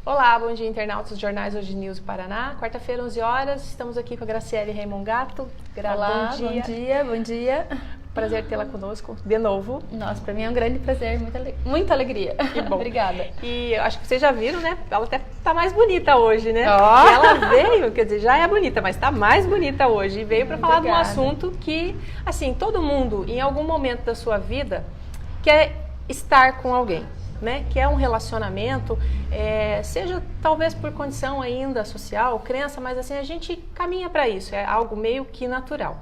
Olá, bom dia, internautas dos jornais Hoje News do Paraná. Quarta-feira, 11 horas, estamos aqui com a Graciele Raimongato. Olá, bom dia. Prazer tê-la conosco de novo. Nossa, para mim é um grande prazer, muita alegria. Que bom. Obrigada. E eu acho que vocês já viram, né? Ela até tá mais bonita hoje, né? Oh. Ela veio, quer dizer, já é bonita, mas tá mais bonita hoje. E veio para falar de um assunto que, assim, todo mundo, em algum momento da sua vida, quer estar com alguém. Né, que é um relacionamento, seja talvez por condição ainda social, crença, mas assim, a gente caminha para isso, é algo meio que natural.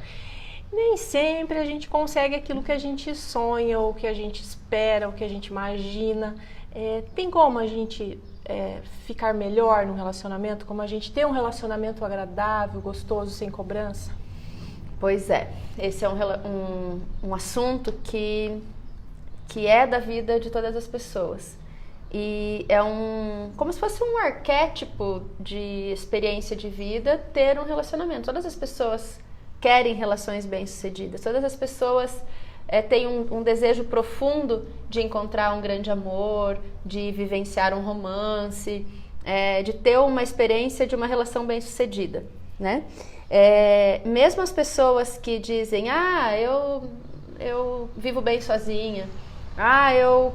Nem sempre a gente consegue aquilo que a gente sonha, ou que a gente espera, ou que a gente imagina. Tem como a gente ficar melhor no relacionamento, como a gente ter um relacionamento agradável, gostoso, sem cobrança? Pois é, esse é um assunto que é da vida de todas as pessoas. E é como se fosse um arquétipo de experiência de vida ter um relacionamento. Todas as pessoas querem relações bem-sucedidas. Todas as pessoas têm um desejo profundo de encontrar um grande amor, de vivenciar um romance, de ter uma experiência de uma relação bem-sucedida, né? Mesmo as pessoas que dizem, eu vivo bem sozinha,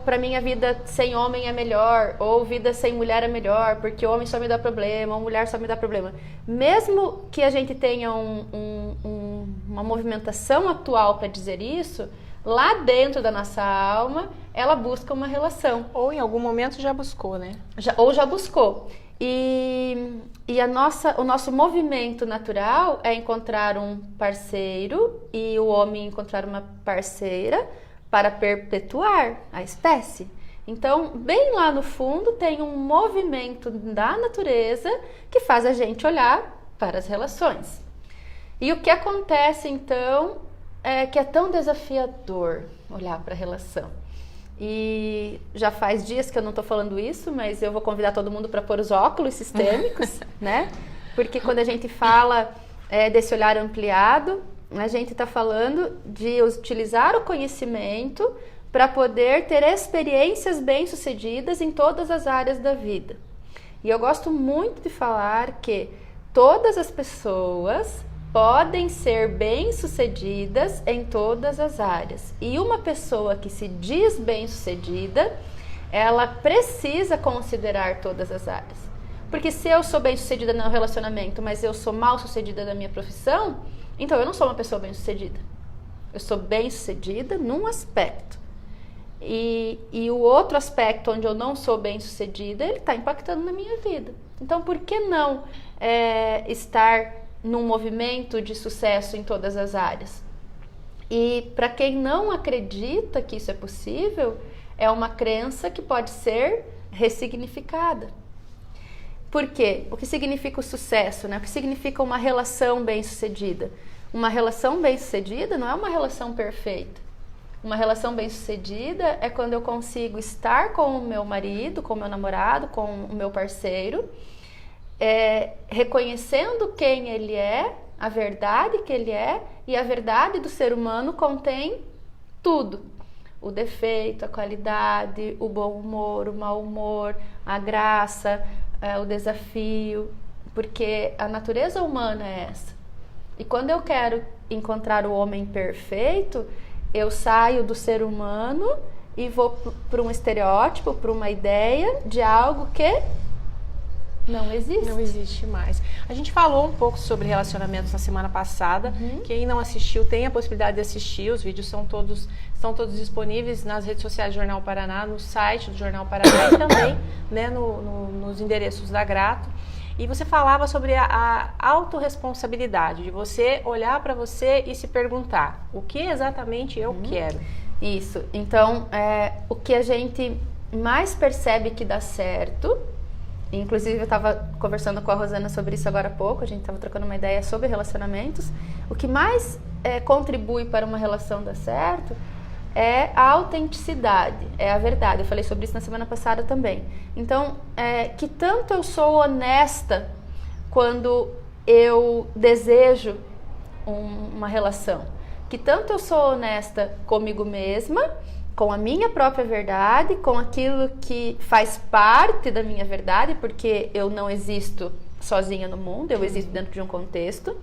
pra mim a vida sem homem é melhor, ou vida sem mulher é melhor, porque o homem só me dá problema, ou mulher só me dá problema. Mesmo que a gente tenha uma movimentação atual para dizer isso, lá dentro da nossa alma, ela busca uma relação. Ou em algum momento já buscou, né? Já buscou. E o nosso movimento natural é encontrar um parceiro e o homem encontrar uma parceira para perpetuar a espécie. Então, bem lá no fundo, tem um movimento da natureza que faz a gente olhar para as relações. E o que acontece, então, é que é tão desafiador olhar para a relação. E já faz dias que eu não estou falando isso, mas eu vou convidar todo mundo para pôr os óculos sistêmicos, né? Porque quando a gente fala desse olhar ampliado, a gente está falando de utilizar o conhecimento para poder ter experiências bem-sucedidas em todas as áreas da vida. E eu gosto muito de falar que todas as pessoas podem ser bem-sucedidas em todas as áreas. E uma pessoa que se diz bem-sucedida, ela precisa considerar todas as áreas. Porque se eu sou bem-sucedida no relacionamento, mas eu sou mal-sucedida na minha profissão, então eu não sou uma pessoa bem-sucedida. Eu sou bem-sucedida num aspecto. E o outro aspecto onde eu não sou bem-sucedida, ele está impactando na minha vida. Então, por que não estar num movimento de sucesso em todas as áreas? E para quem não acredita que isso é possível, é uma crença que pode ser ressignificada. Por quê? O que significa o sucesso, né? O que significa uma relação bem-sucedida? Uma relação bem-sucedida não é uma relação perfeita. Uma relação bem-sucedida é quando eu consigo estar com o meu marido, com o meu namorado, com o meu parceiro, reconhecendo quem ele é, a verdade que ele é, e a verdade do ser humano contém tudo. O defeito, a qualidade, o bom humor, o mau humor, a graça, o desafio, porque a natureza humana é essa. E quando eu quero encontrar o homem perfeito, eu saio do ser humano e vou para um estereótipo, para uma ideia de algo que não existe. Não existe mais. A gente falou um pouco sobre relacionamentos na semana passada. Quem não assistiu tem a possibilidade de assistir. Os vídeos estão todos disponíveis nas redes sociais do Jornal Paraná, no site do Jornal Paraná e também, né, nos endereços da Grato. E você falava sobre a autorresponsabilidade, de você olhar para você e se perguntar, o que exatamente eu quero? Isso. Então, o que a gente mais percebe que dá certo, inclusive eu estava conversando com a Rosana sobre isso agora há pouco, a gente estava trocando uma ideia sobre relacionamentos, o que mais contribui para uma relação dar certo é a autenticidade, é a verdade. Eu falei sobre isso na semana passada também. Então, que tanto eu sou honesta quando eu desejo uma relação, que tanto eu sou honesta comigo mesma, com a minha própria verdade, com aquilo que faz parte da minha verdade, porque eu não existo sozinha no mundo, eu existo dentro de um contexto,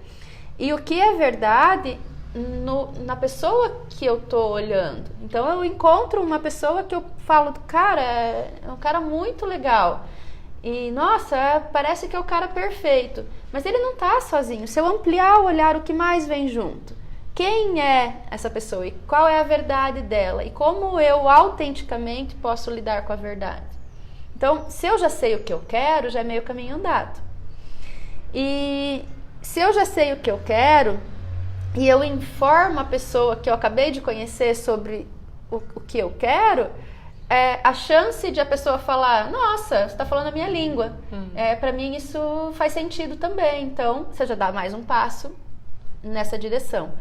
e o que é verdade na pessoa que eu tô olhando. Então eu encontro uma pessoa que eu falo, cara, é um cara muito legal, e nossa, parece que é o cara perfeito, mas ele não tá sozinho. Se eu ampliar o olhar, o que mais vem junto? Quem é essa pessoa e qual é a verdade dela e como eu autenticamente posso lidar com a verdade? Então, se eu já sei o que eu quero, já é meio caminho andado. E se eu já sei o que eu quero e eu informo a pessoa que eu acabei de conhecer sobre o que eu quero, a chance de a pessoa falar, nossa, você está falando a minha língua, para mim isso faz sentido também. Então, você já dá mais um passo nessa direção.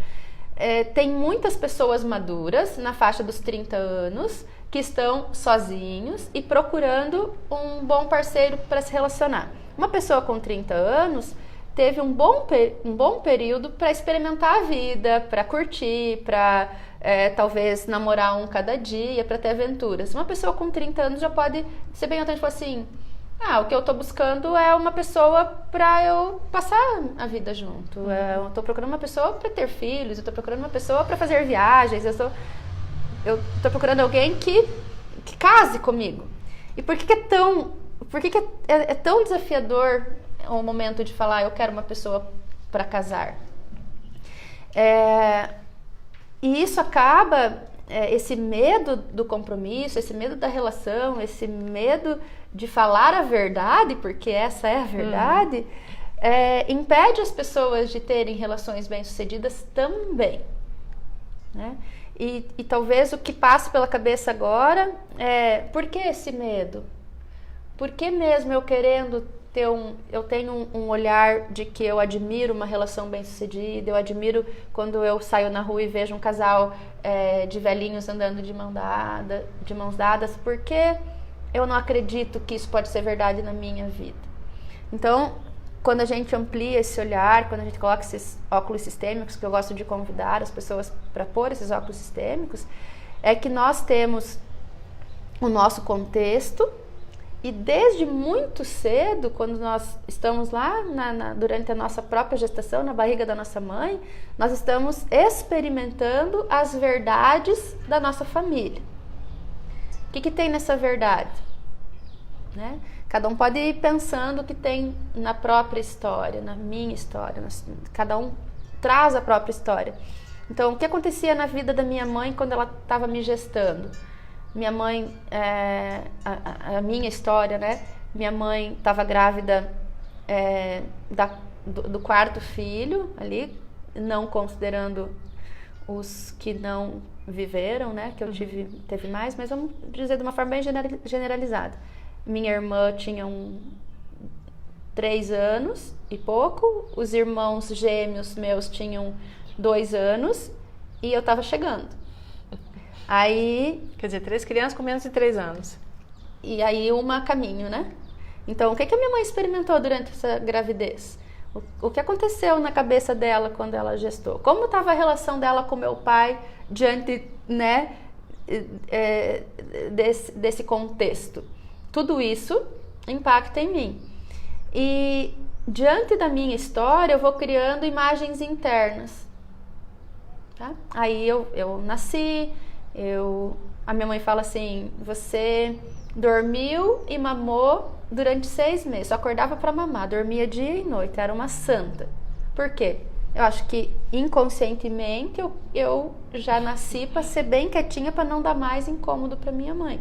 Tem muitas pessoas maduras na faixa dos 30 anos que estão sozinhos e procurando um bom parceiro para se relacionar. Uma pessoa com 30 anos teve um bom período para experimentar a vida, para curtir, para talvez namorar um cada dia, para ter aventuras. Uma pessoa com 30 anos já pode ser bem autêntica, assim, o que eu estou buscando é uma pessoa para eu passar a vida junto. Eu estou procurando uma pessoa para ter filhos, eu estou procurando uma pessoa para fazer viagens, eu estou procurando alguém que case comigo. E por que é tão desafiador o momento de falar, eu quero uma pessoa para casar? E isso acaba, esse medo do compromisso, esse medo da relação, esse medo de falar a verdade, porque essa é a verdade, impede as pessoas de terem relações bem-sucedidas também, né? E talvez o que passa pela cabeça agora por que esse medo? Por que mesmo eu querendo eu tenho um olhar de que eu admiro uma relação bem-sucedida, eu admiro quando eu saio na rua e vejo um casal de velhinhos andando de mãos dadas, porque eu não acredito que isso pode ser verdade na minha vida. Então, quando a gente amplia esse olhar, quando a gente coloca esses óculos sistêmicos, que eu gosto de convidar as pessoas para pôr esses óculos sistêmicos, é que nós temos o nosso contexto. E desde muito cedo, quando nós estamos lá durante a nossa própria gestação, na barriga da nossa mãe, nós estamos experimentando as verdades da nossa família. O que tem nessa verdade? Né? Cada um pode ir pensando o que tem na própria história, na minha história. Cada um traz a própria história. Então, o que acontecia na vida da minha mãe quando ela estava me gestando? Minha mãe, a minha história, né? Minha mãe estava grávida do quarto filho ali, não considerando os que não viveram, né? Que eu teve mais, mas vamos dizer de uma forma bem generalizada. Minha irmã tinha 3 anos e pouco, os irmãos gêmeos meus tinham 2 anos e eu estava chegando. Aí, quer dizer, 3 crianças com menos de 3 anos. E aí uma a caminho, né? Então, o que a minha mãe experimentou durante essa gravidez? O que aconteceu na cabeça dela quando ela gestou? Como estava a relação dela com meu pai diante, né, desse contexto? Tudo isso impacta em mim. E diante da minha história, eu vou criando imagens internas. Tá? Aí eu nasci... A minha mãe fala assim, você dormiu e mamou durante 6 meses, só acordava para mamar, dormia dia e noite, era uma santa. Por quê? Eu acho que inconscientemente eu já nasci para ser bem quietinha, para não dar mais incômodo para minha mãe.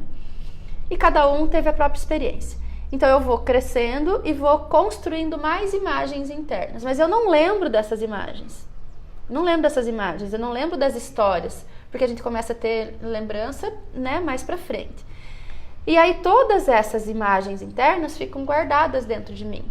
E cada um teve a própria experiência. Então eu vou crescendo e vou construindo mais imagens internas, mas eu não lembro dessas imagens. Eu não lembro das histórias, porque a gente começa a ter lembrança, né, mais pra frente. E aí todas essas imagens internas ficam guardadas dentro de mim.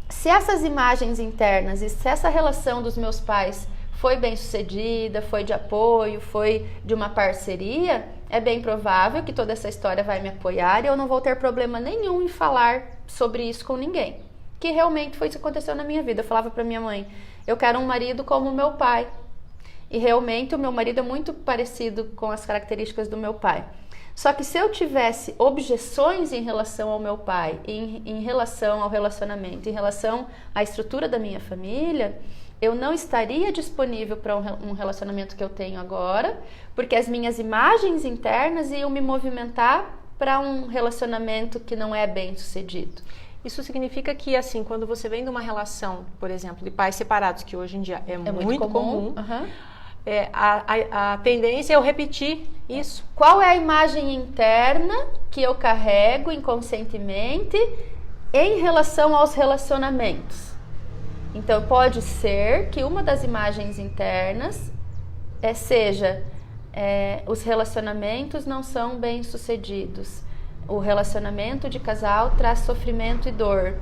Se essas imagens internas e se essa relação dos meus pais foi bem sucedida, foi de apoio, foi de uma parceria, é bem provável que toda essa história vai me apoiar e eu não vou ter problema nenhum em falar sobre isso com ninguém. Que realmente foi isso que aconteceu na minha vida. Eu falava pra minha mãe, eu quero um marido como meu pai. e realmente o meu marido é muito parecido com as características do meu pai. Só que se eu tivesse objeções em relação ao meu pai, em relação ao relacionamento, em relação à estrutura da minha família, eu não estaria disponível para um relacionamento que eu tenho agora, porque as minhas imagens internas iam me movimentar para um relacionamento que não é bem sucedido. Isso significa que, assim, quando você vem de uma relação, por exemplo, de pais separados, que hoje em dia é muito comum, a tendência é eu repetir isso. Qual é a imagem interna que eu carrego inconscientemente em relação aos relacionamentos? Então, pode ser que uma das imagens internas seja os relacionamentos não são bem-sucedidos. O relacionamento de casal traz sofrimento e dor.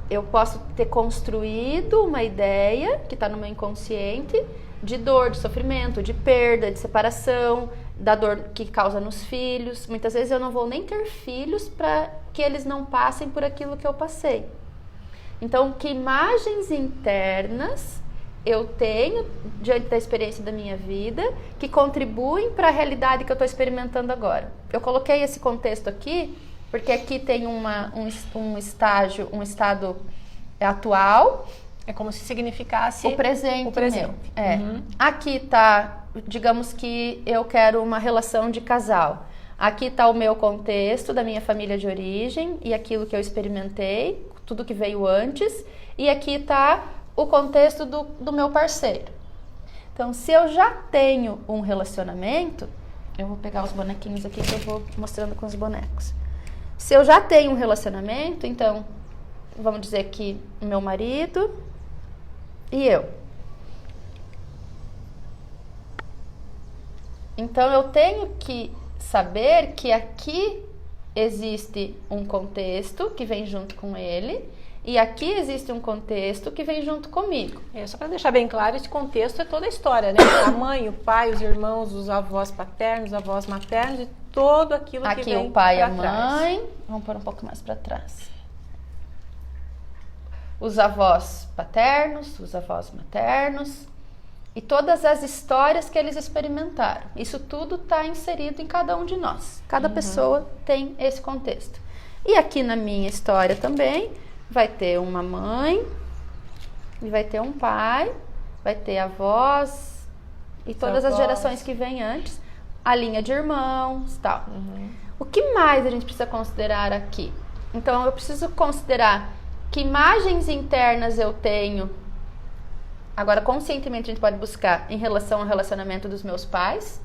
Eu posso ter construído uma ideia que está no meu inconsciente de dor, de sofrimento, de perda, de separação, da dor que causa nos filhos. Muitas vezes eu não vou nem ter filhos para que eles não passem por aquilo que eu passei. Então, que imagens internas eu tenho diante da experiência da minha vida que contribuem para a realidade que eu estou experimentando agora? Eu coloquei esse contexto aqui porque aqui tem um estado atual. É como se significasse o presente. Uhum. Aqui está, digamos que eu quero uma relação de casal. Aqui está o meu contexto da minha família de origem e aquilo que eu experimentei, tudo que veio antes. E aqui está o contexto do meu parceiro. Então, se eu já tenho um relacionamento, eu vou pegar os bonequinhos aqui que eu vou mostrando com os bonecos. Se eu já tenho um relacionamento, então, vamos dizer que meu marido e eu. Então, eu tenho que saber que aqui existe um contexto que vem junto com ele e aqui existe um contexto que vem junto comigo. Só para deixar bem claro, esse contexto é toda a história, né? A mãe, o pai, os irmãos, os avós paternos, os avós maternos e tudo aquilo que vem aqui o pai e a trás. mãe. Vamos pôr um pouco mais para trás. Os avós paternos, os avós maternos e todas as histórias que eles experimentaram. Isso tudo está inserido em cada um de nós. Cada pessoa tem esse contexto. E aqui na minha história também vai ter uma mãe, e vai ter um pai, vai ter avós e todas as gerações que vêm antes, a linha de irmãos, tal. O que mais a gente precisa considerar aqui? Então eu preciso considerar que imagens internas eu tenho. Agora, conscientemente, a gente pode buscar em relação ao relacionamento dos meus pais.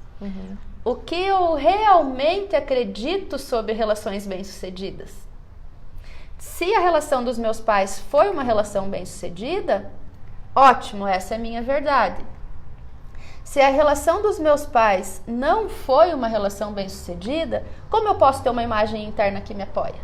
O que eu realmente acredito sobre relações bem-sucedidas. Se a relação dos meus pais foi uma relação bem-sucedida, ótimo, essa é a minha verdade. Se a relação dos meus pais não foi uma relação bem-sucedida, como eu posso ter uma imagem interna que me apoia?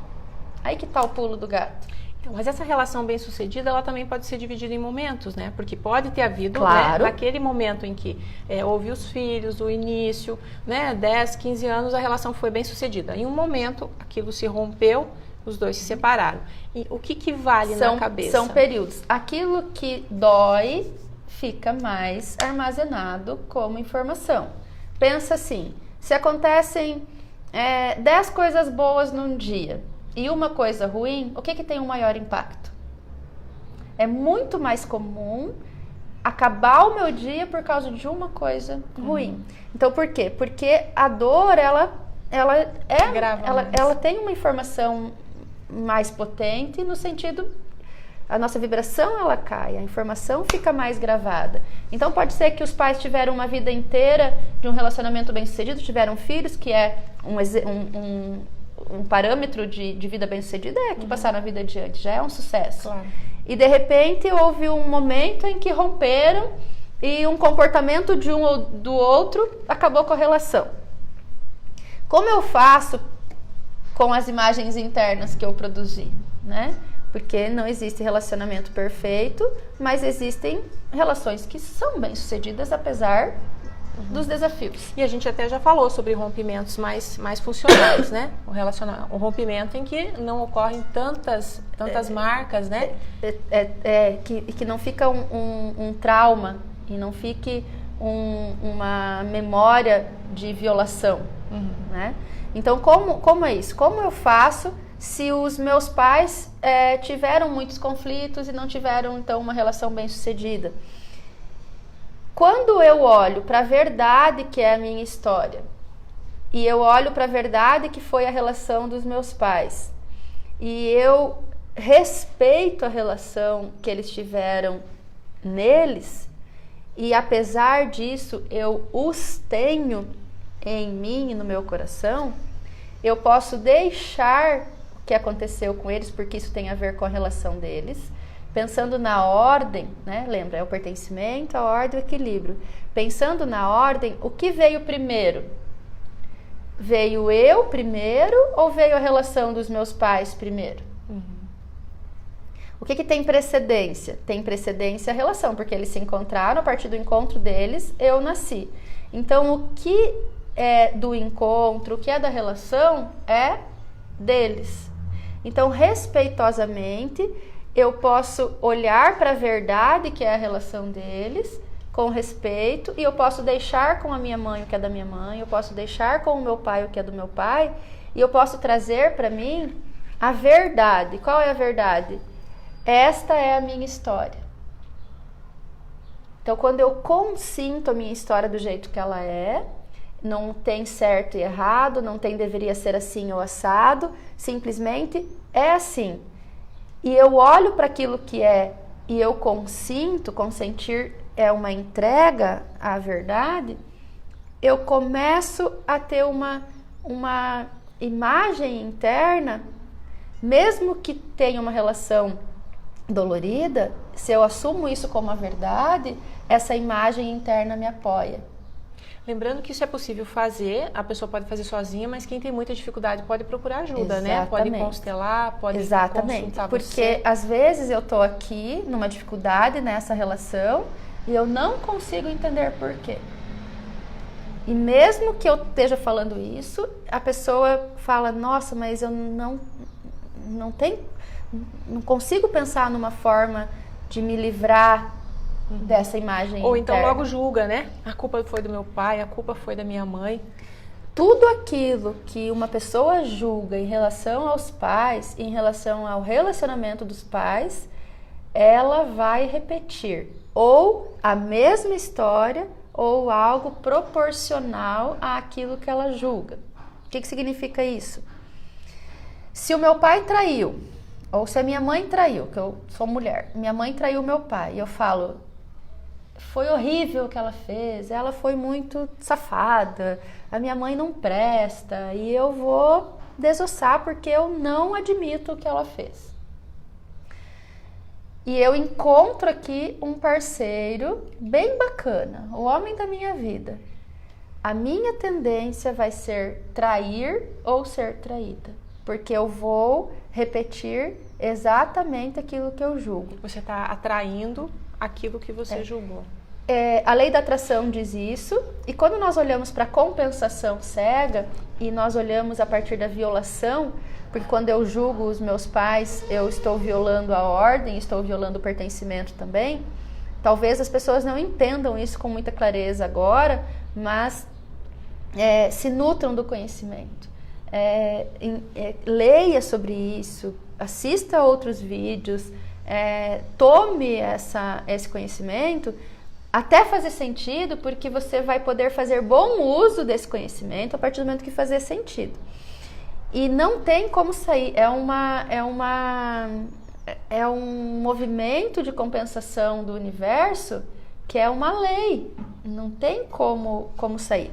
Aí que está o pulo do gato. Mas essa relação bem-sucedida, ela também pode ser dividida em momentos, né? Porque pode ter havido, claro, né, naquele momento em que houve os filhos, o início, né, 10, 15 anos, a relação foi bem-sucedida. Em um momento, aquilo se rompeu, os dois se separaram. E o que vale na cabeça? São períodos. Aquilo que dói fica mais armazenado como informação. Pensa assim, se acontecem 10 coisas boas num dia e uma coisa ruim, o que tem um maior impacto? É muito mais comum acabar o meu dia por causa de uma coisa ruim. Então, por quê? Porque a dor, ela tem uma informação mais potente no sentido, a nossa vibração ela cai, a informação fica mais gravada. Então pode ser que os pais tiveram uma vida inteira de um relacionamento bem sucedido, tiveram filhos, que é um parâmetro de vida bem sucedida, que passaram a vida adiante, já é um sucesso. Claro. E de repente houve um momento em que romperam e um comportamento de um ou do outro acabou com a relação. Como eu faço com as imagens internas que eu produzi, né? Porque não existe relacionamento perfeito, mas existem relações que são bem-sucedidas apesar dos desafios. E a gente até já falou sobre rompimentos mais funcionais, né? O rompimento em que não ocorrem tantas marcas, né? Que não fica um trauma e não fique uma memória de violação, né? Então, como é isso? Como eu faço se os meus pais tiveram muitos conflitos e não tiveram, então, uma relação bem-sucedida? Quando eu olho para a verdade que é a minha história, e eu olho para a verdade que foi a relação dos meus pais, e eu respeito a relação que eles tiveram neles, e apesar disso eu os tenho em mim e no meu coração, eu posso deixar o que aconteceu com eles, porque isso tem a ver com a relação deles, pensando na ordem, né? Lembra, é o pertencimento, a ordem e o equilíbrio. Pensando na ordem, o que veio primeiro? Veio eu primeiro ou veio a relação dos meus pais primeiro? O que tem precedência? Tem precedência a relação, porque eles se encontraram, a partir do encontro deles, eu nasci. Então, o que é do encontro, o que é da relação, é deles. Então, respeitosamente, eu posso olhar para a verdade, que é a relação deles, com respeito, e eu posso deixar com a minha mãe o que é da minha mãe, eu posso deixar com o meu pai o que é do meu pai, e eu posso trazer para mim a verdade. Qual é a verdade? Esta é a minha história. Então, quando eu consinto a minha história do jeito que ela é, não tem certo e errado, não tem deveria ser assim ou assado, simplesmente é assim. E eu olho para aquilo que é e eu consinto, consentir é uma entrega à verdade, eu começo a ter uma imagem interna, mesmo que tenha uma relação dolorida, se eu assumo isso como a verdade, essa imagem interna me apoia. Lembrando que isso é possível fazer, a pessoa pode fazer sozinha, mas quem tem muita dificuldade pode procurar ajuda, né? Pode constelar, pode consultar porque você. Às vezes eu tô aqui numa dificuldade nessa relação e eu não consigo entender por quê. E mesmo que eu esteja falando isso, a pessoa fala, nossa, mas eu não consigo pensar numa forma de me livrar dessa imagem Ou então interna. logo julga, né? A culpa foi do meu pai, a culpa foi da minha mãe. Tudo aquilo que uma pessoa julga em relação aos pais, em relação ao relacionamento dos pais, ela vai repetir ou a mesma história ou algo proporcional àquilo que ela julga. O que significa isso? Se o meu pai traiu, ou se a minha mãe traiu, que eu sou mulher, minha mãe traiu meu pai, e eu falo, foi horrível o que ela fez, ela foi muito safada, a minha mãe não presta, e eu vou desossar porque eu não admito o que ela fez. E eu encontro aqui um parceiro bem bacana, o homem da minha vida. A minha tendência vai ser trair ou ser traída, porque eu vou repetir exatamente aquilo que eu julgo. Você está atraindo aquilo que você julgou. A lei da atração diz isso, e quando nós olhamos para a compensação cega, e nós olhamos a partir da violação, porque quando eu julgo os meus pais, eu estou violando a ordem, estou violando o pertencimento também. Talvez as pessoas não entendam isso com muita clareza agora, mas se nutram do conhecimento. Leia sobre isso, assista a outros vídeos, tome esse conhecimento até fazer sentido, porque você vai poder fazer bom uso desse conhecimento a partir do momento que fazer sentido. E não tem como sair, é um movimento de compensação do universo que é uma lei, não tem como sair.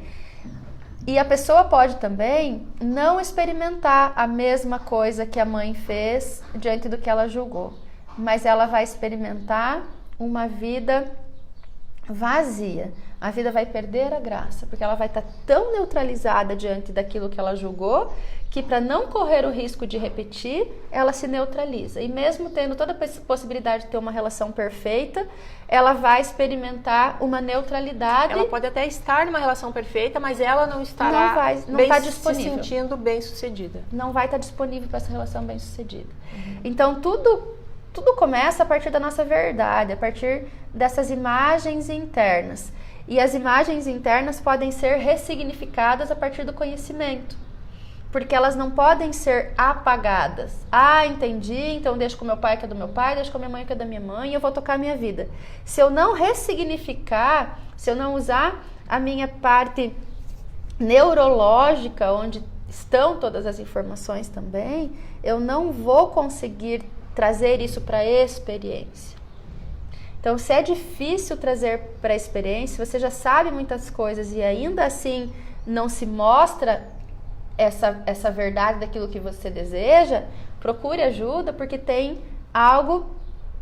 E a pessoa pode também não experimentar a mesma coisa que a mãe fez diante do que ela julgou, mas ela vai experimentar uma vida vazia. A vida vai perder a graça, porque ela vai estar tão neutralizada diante daquilo que ela julgou, que para não correr o risco de repetir, ela se neutraliza. E mesmo tendo toda a possibilidade de ter uma relação perfeita, ela vai experimentar uma neutralidade. Ela pode até estar numa relação perfeita, mas ela não estará não está disponível. Se sentindo bem-sucedida. Não vai estar disponível para essa relação bem-sucedida. Então, tudo começa a partir da nossa verdade, a partir dessas imagens internas. E as imagens internas podem ser ressignificadas a partir do conhecimento. Porque elas não podem ser apagadas. Ah, entendi, então deixo com meu pai que é do meu pai, deixo com minha mãe que é da minha mãe e eu vou tocar a minha vida. Se eu não ressignificar, se eu não usar a minha parte neurológica, onde estão todas as informações também, eu não vou conseguir trazer isso para a experiência. Então, se é difícil trazer para a experiência, você já sabe muitas coisas e ainda assim não se mostra essa verdade daquilo que você deseja, procure ajuda, porque tem algo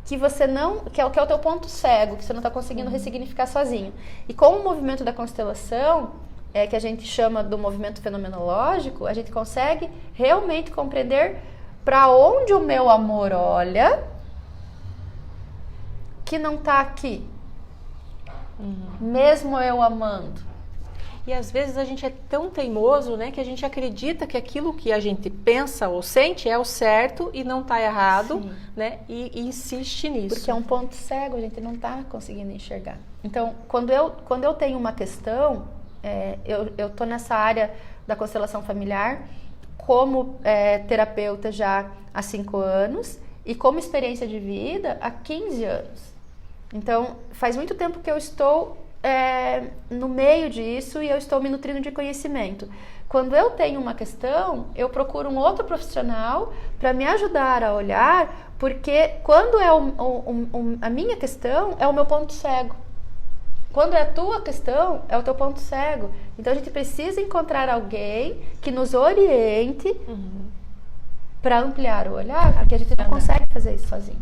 que você não, que é o teu ponto cego, que você não está conseguindo ressignificar sozinho. E com o movimento da constelação, que a gente chama do movimento fenomenológico, a gente consegue realmente compreender para onde o meu amor olha, que não está aqui, mesmo eu amando. E às vezes a gente é tão teimoso, né, que a gente acredita que aquilo que a gente pensa ou sente é o certo e não está errado, né, e insiste nisso. Porque é um ponto cego, a gente não está conseguindo enxergar. Então, quando eu tenho uma questão, eu estou nessa área da constelação familiar como terapeuta já há 5 anos e como experiência de vida há 15 anos. Então, faz muito tempo que eu estou no meio disso e eu estou me nutrindo de conhecimento. Quando eu tenho uma questão, eu procuro um outro profissional para me ajudar a olhar, porque quando é a minha questão, é o meu ponto cego. Quando é a tua questão, é o teu ponto cego. Então a gente precisa encontrar alguém que nos oriente para ampliar o olhar, porque a gente não consegue fazer isso sozinho.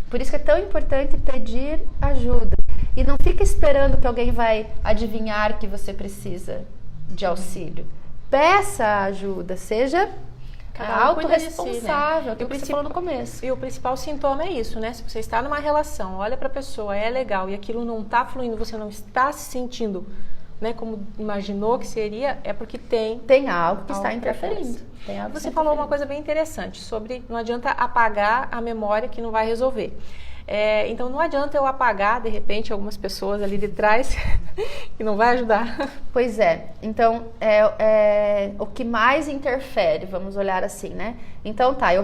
Por isso que é tão importante pedir ajuda. E não fica esperando que alguém vai adivinhar que você precisa de auxílio. Peça ajuda, seja autorresponsável, né? que você falou no começo. E o principal sintoma é isso, né? Se você está numa relação, olha para a pessoa, é legal, e aquilo não está fluindo, você não está se sentindo, né, como imaginou que seria, é porque tem algo que está interferindo. Você falou uma coisa bem interessante sobre não adianta apagar a memória que não vai resolver. Então não adianta eu apagar de repente algumas pessoas ali de trás que não vai ajudar. Pois é, então o que mais interfere, vamos olhar assim, né? Então tá, eu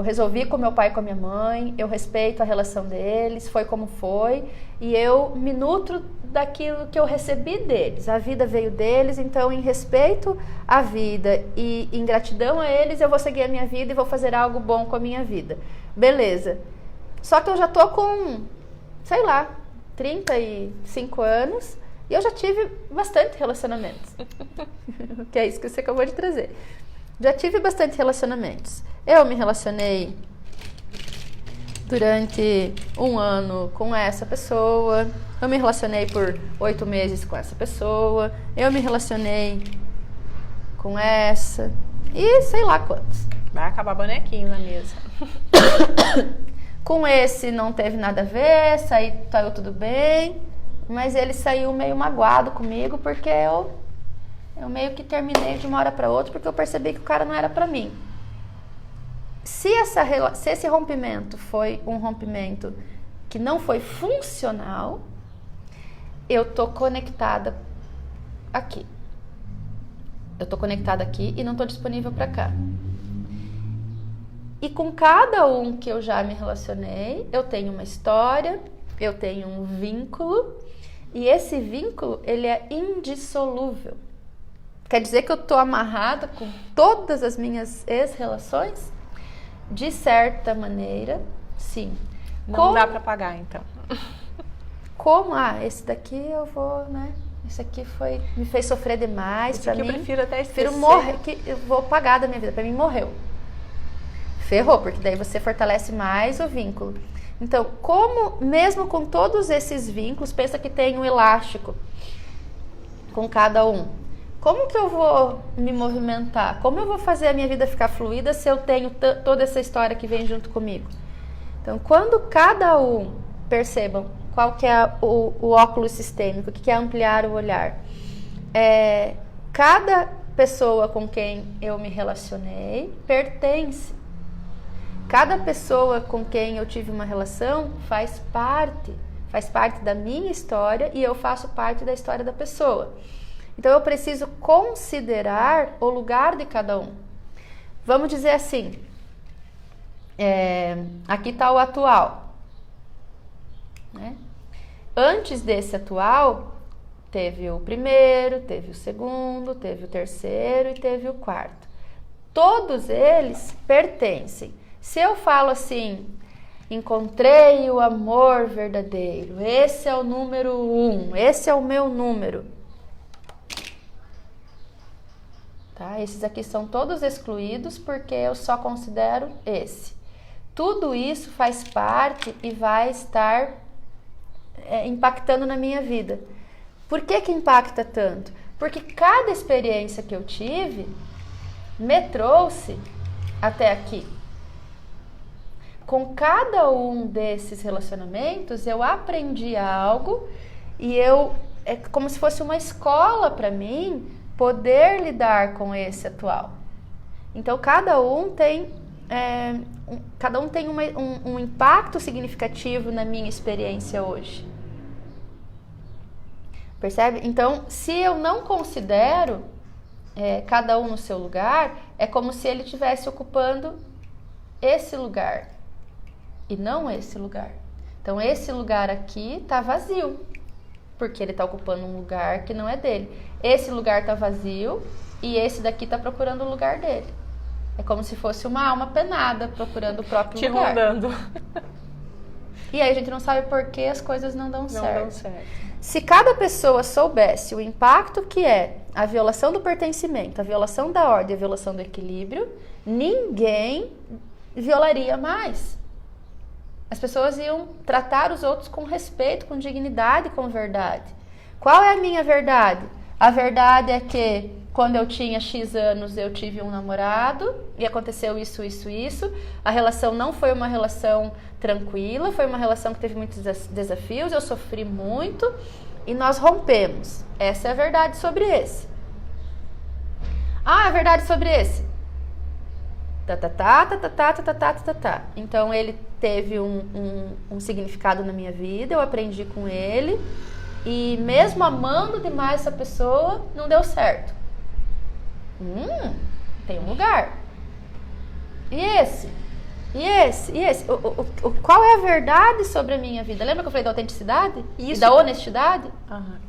resolvi com meu pai e com a minha mãe, eu respeito a relação deles, foi como foi, e eu me nutro daquilo que eu recebi deles. A vida veio deles, então em respeito à vida e em gratidão a eles, eu vou seguir a minha vida e vou fazer algo bom com a minha vida. Beleza. Só que eu já tô com, 35 anos e eu já tive bastante relacionamentos. Que é isso que você acabou de trazer. Já tive bastante relacionamentos. Eu me relacionei durante 1 ano com essa pessoa. Eu me relacionei por 8 meses com essa pessoa. Eu me relacionei com essa. E sei lá quantos. Vai acabar bonequinho na mesa. Com esse não teve nada a ver, saiu tudo bem. Mas ele saiu meio magoado comigo porque eu meio que terminei de uma hora para outra porque eu percebi que o cara não era para mim. Se esse rompimento foi um rompimento que não foi funcional, eu tô conectada aqui. Eu tô conectada aqui e não tô disponível para cá. E com cada um que eu já me relacionei, eu tenho uma história, eu tenho um vínculo, e esse vínculo, ele é indissolúvel. Quer dizer que eu tô amarrada com todas as minhas ex-relações? De certa maneira, sim. Não dá para pagar, então. Como? Esse daqui eu vou, né? Esse aqui me fez sofrer demais. Para mim, eu prefiro até esquecer. Prefiro morrer, que eu vou pagar da minha vida. Para mim, morreu. Ferrou, porque daí você fortalece mais o vínculo. Então, mesmo com todos esses vínculos, pensa que tem um elástico com cada um. Como que eu vou me movimentar? Como eu vou fazer a minha vida ficar fluida se eu tenho toda essa história que vem junto comigo? Então, quando cada um, percebam qual que é o óculos sistêmico, o que é ampliar o olhar. Cada pessoa com quem eu me relacionei pertence. Cada pessoa com quem eu tive uma relação faz faz parte da minha história e eu faço parte da história da pessoa. Então eu preciso considerar o lugar de cada um. Vamos dizer assim, aqui está o atual, né? Antes desse atual, teve o primeiro, teve o segundo, teve o terceiro e teve o quarto. Todos eles pertencem. Se eu falo assim, encontrei o amor verdadeiro, esse é o número 1, esse é o meu número. Tá? Esses aqui são todos excluídos porque eu só considero esse. Tudo isso faz parte e vai estar impactando na minha vida. Por que que impacta tanto? Porque cada experiência que eu tive me trouxe até aqui. Com cada um desses relacionamentos, eu aprendi algo e é como se fosse uma escola para mim poder lidar com esse atual. Então, cada um tem um impacto significativo na minha experiência hoje. Percebe? Então, se eu não considero cada um no seu lugar, é como se ele estivesse ocupando esse lugar e não esse lugar. Então, esse lugar aqui está vazio, porque ele está ocupando um lugar que não é dele. Esse lugar está vazio e esse daqui está procurando o lugar dele. É como se fosse uma alma penada procurando o próprio lugar. Rondando. E aí a gente não sabe por que as coisas não dão certo. Não dão certo. Se cada pessoa soubesse o impacto que é a violação do pertencimento, a violação da ordem, a violação do equilíbrio, ninguém violaria mais. As pessoas iam tratar os outros com respeito, com dignidade, com verdade. Qual é a minha verdade? A verdade é que quando eu tinha X anos eu tive um namorado e aconteceu isso, isso, isso. A relação não foi uma relação tranquila, foi uma relação que teve muitos desafios, eu sofri muito e nós rompemos. Essa é a verdade sobre esse. Ah, a verdade sobre esse. Então ele teve um significado na minha vida, eu aprendi com ele e mesmo amando demais essa pessoa, não deu certo. Tem um lugar. E esse? E esse? E esse? Qual é a verdade sobre a minha vida? Lembra que eu falei da autenticidade? E da honestidade?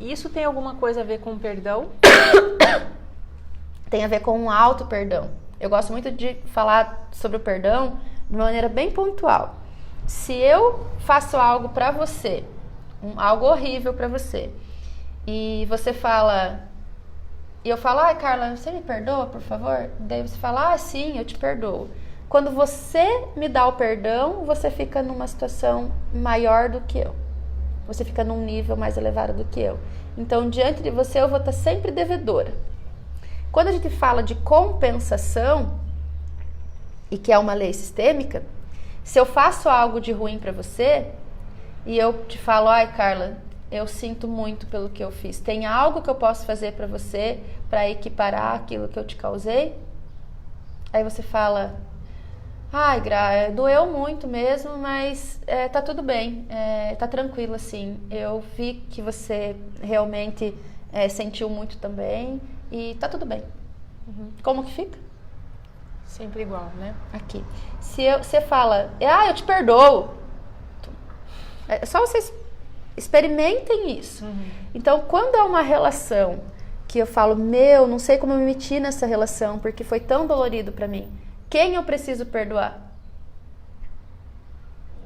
Isso tem alguma coisa a ver com perdão? Tem a ver com um auto-perdão. Eu gosto muito de falar sobre o perdão de uma maneira bem pontual. Se eu faço algo pra você, algo horrível pra você, e você fala... E eu falo, ai Carla, você me perdoa, por favor? Daí você fala, sim, eu te perdoo. Quando você me dá o perdão, você fica numa situação maior do que eu. Você fica num nível mais elevado do que eu. Então, diante de você, eu vou estar sempre devedora. Quando a gente fala de compensação, e que é uma lei sistêmica, se eu faço algo de ruim para você, e eu te falo, ai Carla, eu sinto muito pelo que eu fiz. Tem algo que eu posso fazer para você para equiparar aquilo que eu te causei? Aí você fala, ai Gra, doeu muito mesmo, mas tá tudo bem, tá tranquilo assim. Eu vi que você realmente sentiu muito também e tá tudo bem. Como que fica? Sempre igual, né? Aqui. Se você fala, eu te perdoo. É só vocês experimentem isso. Então, quando é uma relação que eu falo, não sei como eu me meti nessa relação, porque foi tão dolorido pra mim. Quem eu preciso perdoar?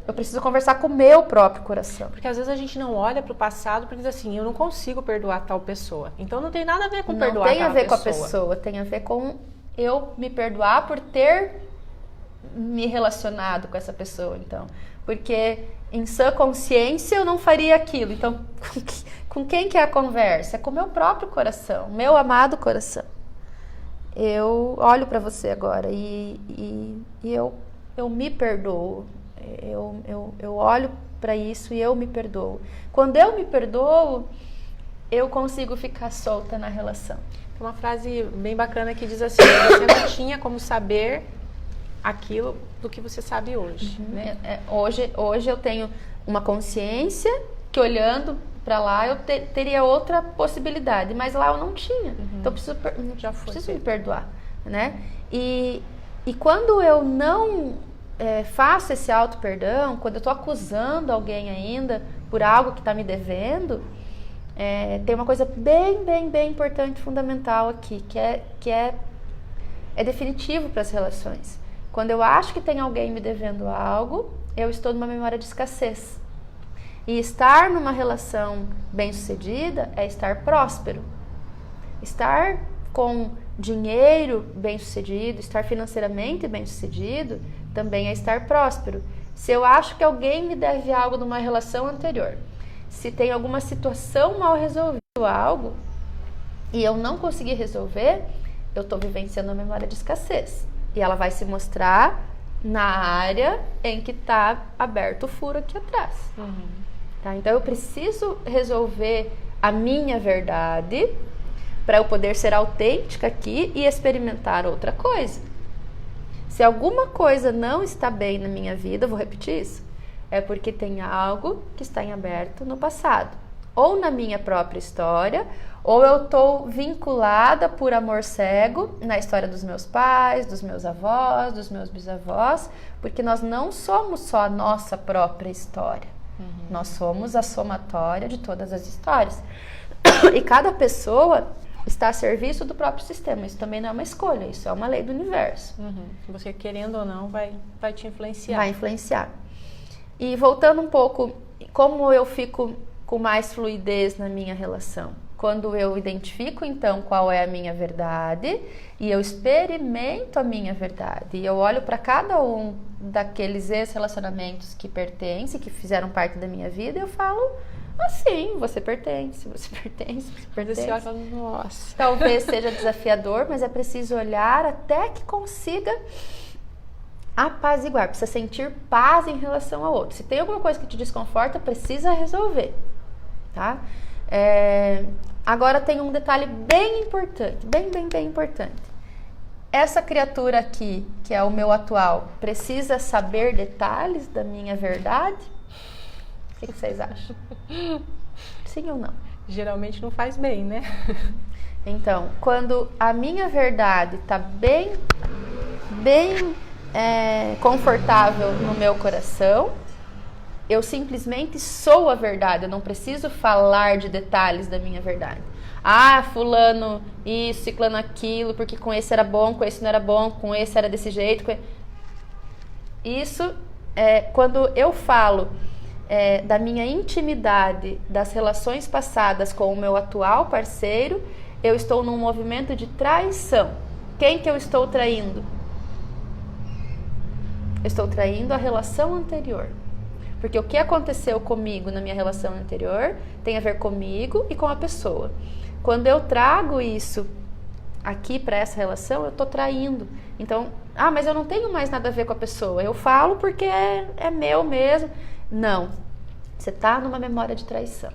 Eu preciso conversar com o meu próprio coração. Porque às vezes a gente não olha pro passado porque diz assim, eu não consigo perdoar tal pessoa. Então não tem nada a ver com perdoar aquela pessoa. Não tem a ver com a pessoa, tem a ver com eu me perdoar por ter me relacionado com essa pessoa, então. Porque em sã consciência eu não faria aquilo. Então, com quem que é a conversa? É com o meu próprio coração, meu amado coração. Eu olho para você agora e eu me perdoo. Eu olho para isso e eu me perdoo. Quando eu me perdoo, eu consigo ficar solta na relação. Tem uma frase bem bacana que diz assim, você não tinha como saber aquilo do que você sabe hoje. Né? Hoje eu tenho uma consciência que olhando para lá eu teria outra possibilidade, mas lá eu não tinha. Então eu preciso me perdoar, né? E quando eu não faço esse auto-perdão, quando eu estou acusando alguém ainda por algo que está me devendo, tem uma coisa bem importante, fundamental aqui, que é definitivo para as relações. Quando eu acho que tem alguém me devendo algo, eu estou numa memória de escassez. E estar numa relação bem-sucedida é estar próspero. Estar com dinheiro bem-sucedido, estar financeiramente bem-sucedido, também é estar próspero. Se eu acho que alguém me deve algo numa relação anterior, se tem alguma situação mal resolvida, algo, e eu não consegui resolver, eu estou vivenciando a memória de escassez. E ela vai se mostrar na área em que está aberto o furo aqui atrás. Tá? Então eu preciso resolver a minha verdade para eu poder ser autêntica aqui e experimentar outra coisa. Se alguma coisa não está bem na minha vida, vou repetir isso, é porque tem algo que está em aberto no passado. Ou na minha própria história, ou eu estou vinculada por amor cego na história dos meus pais, dos meus avós, dos meus bisavós, porque nós não somos só a nossa própria história. Nós somos a somatória de todas as histórias. E cada pessoa está a serviço do próprio sistema. Isso também não é uma escolha, isso é uma lei do universo. Você querendo ou não vai te influenciar. Vai influenciar. E voltando um pouco, como eu fico com mais fluidez na minha relação? Quando eu identifico, então, qual é a minha verdade e eu experimento a minha verdade. E eu olho para cada um daqueles ex-relacionamentos que pertencem, que fizeram parte da minha vida, e eu falo assim, você pertence, você pertence, você pertence. Você olha, nossa. Talvez seja desafiador, mas é preciso olhar até que consiga apaziguar, precisa sentir paz em relação ao outro. Se tem alguma coisa que te desconforta, precisa resolver, tá? Agora tem um detalhe bem importante, bem importante. Essa criatura aqui, que é o meu atual, precisa saber detalhes da minha verdade? O que vocês acham? Sim ou não? Geralmente não faz bem, né? Então, quando a minha verdade está bem confortável no meu coração, eu simplesmente sou a verdade, eu não preciso falar de detalhes da minha verdade. Ah, fulano isso, ciclano aquilo, porque com esse era bom, com esse não era bom, com esse era desse jeito. Isso é quando eu falo da minha intimidade, das relações passadas com o meu atual parceiro, eu estou num movimento de traição. Quem que eu estou traindo? Eu estou traindo a relação anterior. Porque o que aconteceu comigo na minha relação anterior tem a ver comigo e com a pessoa. Quando eu trago isso aqui para essa relação, eu estou traindo. Então, mas eu não tenho mais nada a ver com a pessoa. Eu falo porque é meu mesmo. Não. Você está numa memória de traição.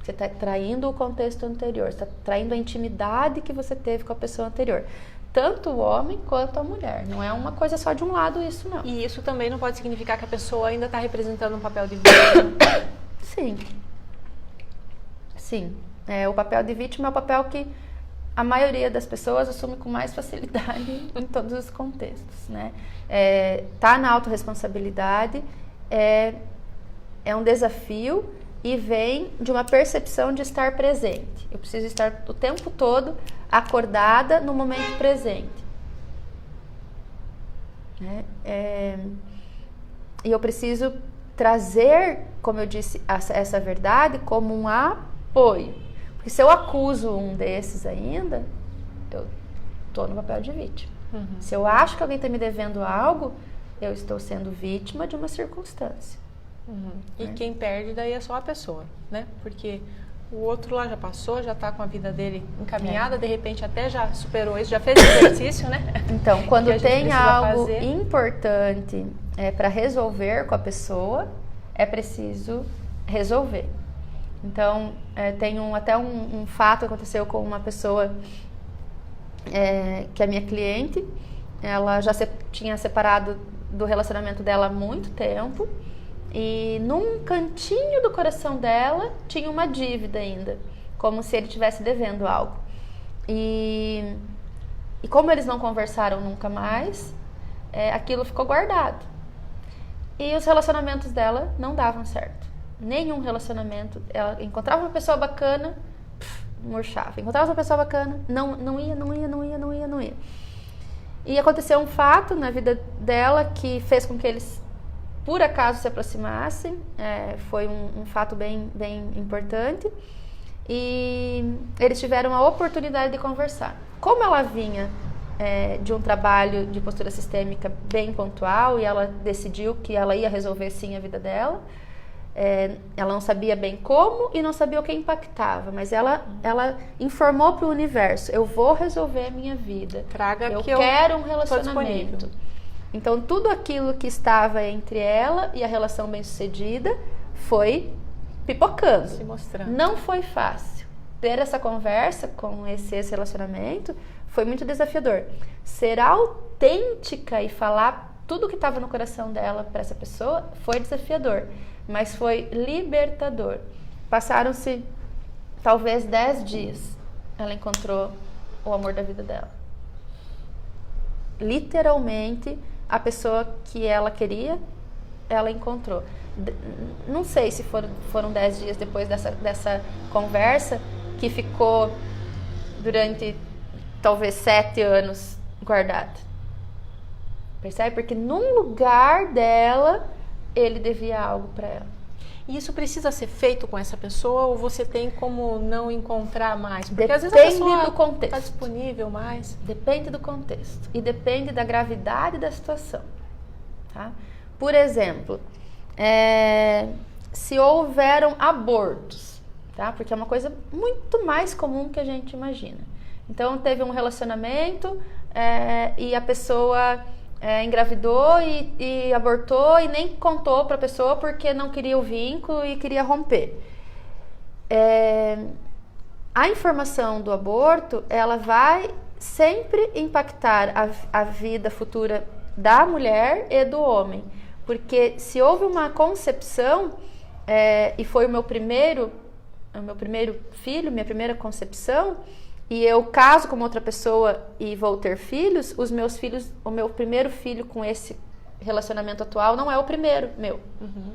Você está traindo o contexto anterior. Você está traindo a intimidade que você teve com a pessoa anterior. Tanto o homem quanto a mulher. Não é uma coisa só de um lado isso, não. E isso também não pode significar que a pessoa ainda está representando um papel de vítima. Sim. Sim. O papel de vítima é o papel que a maioria das pessoas assume com mais facilidade em todos os contextos, né? Tá na autorresponsabilidade é um desafio e vem de uma percepção de estar presente. Eu preciso estar o tempo todo acordada no momento presente. E eu preciso trazer, como eu disse, essa verdade como um apoio. Porque se eu acuso um desses ainda, eu estou no papel de vítima. Se eu acho que alguém está me devendo algo, eu estou sendo vítima de uma circunstância. E quem perde daí é só a pessoa, né? Porque o outro lá já passou, já está com a vida dele encaminhada, de repente até já superou isso, já fez o exercício, né? Então, quando tem algo importante para resolver com a pessoa, é preciso resolver. Então, tem até um fato que aconteceu com uma pessoa que é minha cliente. Ela já tinha separado do relacionamento dela há muito tempo. E num cantinho do coração dela tinha uma dívida ainda, como se ele estivesse devendo algo. E como eles não conversaram nunca mais, aquilo ficou guardado. E os relacionamentos dela não davam certo. Nenhum relacionamento. Ela encontrava uma pessoa bacana, murchava. Encontrava uma pessoa bacana, não ia. E aconteceu um fato na vida dela que fez com que eles, por acaso, se aproximassem. Foi um fato bem importante. E eles tiveram a oportunidade de conversar. Como ela vinha de um trabalho de postura sistêmica bem pontual e ela decidiu que ela ia resolver sim a vida dela, ela não sabia bem como e não sabia o que impactava, mas ela informou para o universo: eu vou resolver a minha vida, eu quero um relacionamento. Então tudo aquilo que estava entre ela e a relação bem-sucedida foi pipocando. Se mostrando. Não foi fácil. Ter essa conversa com esse relacionamento foi muito desafiador. Ser autêntica e falar tudo que estava no coração dela para essa pessoa foi desafiador, mas foi libertador. Passaram-se talvez 10 dias, ela encontrou o amor da vida dela. Literalmente, a pessoa que ela queria, ela encontrou. Não sei se foram 10 dias depois dessa conversa, que ficou durante talvez 7 anos guardada. Percebe? Porque num lugar dela, ele devia algo para ela. E isso precisa ser feito com essa pessoa ou você tem como não encontrar mais? Porque Depende às vezes a pessoa do contexto. está disponível mais. Depende do contexto e depende da gravidade da situação. Tá? Por exemplo, se houveram abortos, tá? Porque é uma coisa muito mais comum que a gente imagina. Então, teve um relacionamento e a pessoa engravidou e abortou e nem contou para a pessoa porque não queria o vínculo e queria romper. A informação do aborto, ela vai sempre impactar a vida futura da mulher e do homem. Porque se houve uma concepção, e foi o meu primeiro filho, minha primeira concepção, e eu caso com outra pessoa e vou ter filhos, o meu primeiro filho com esse relacionamento atual não é o primeiro meu. Uhum.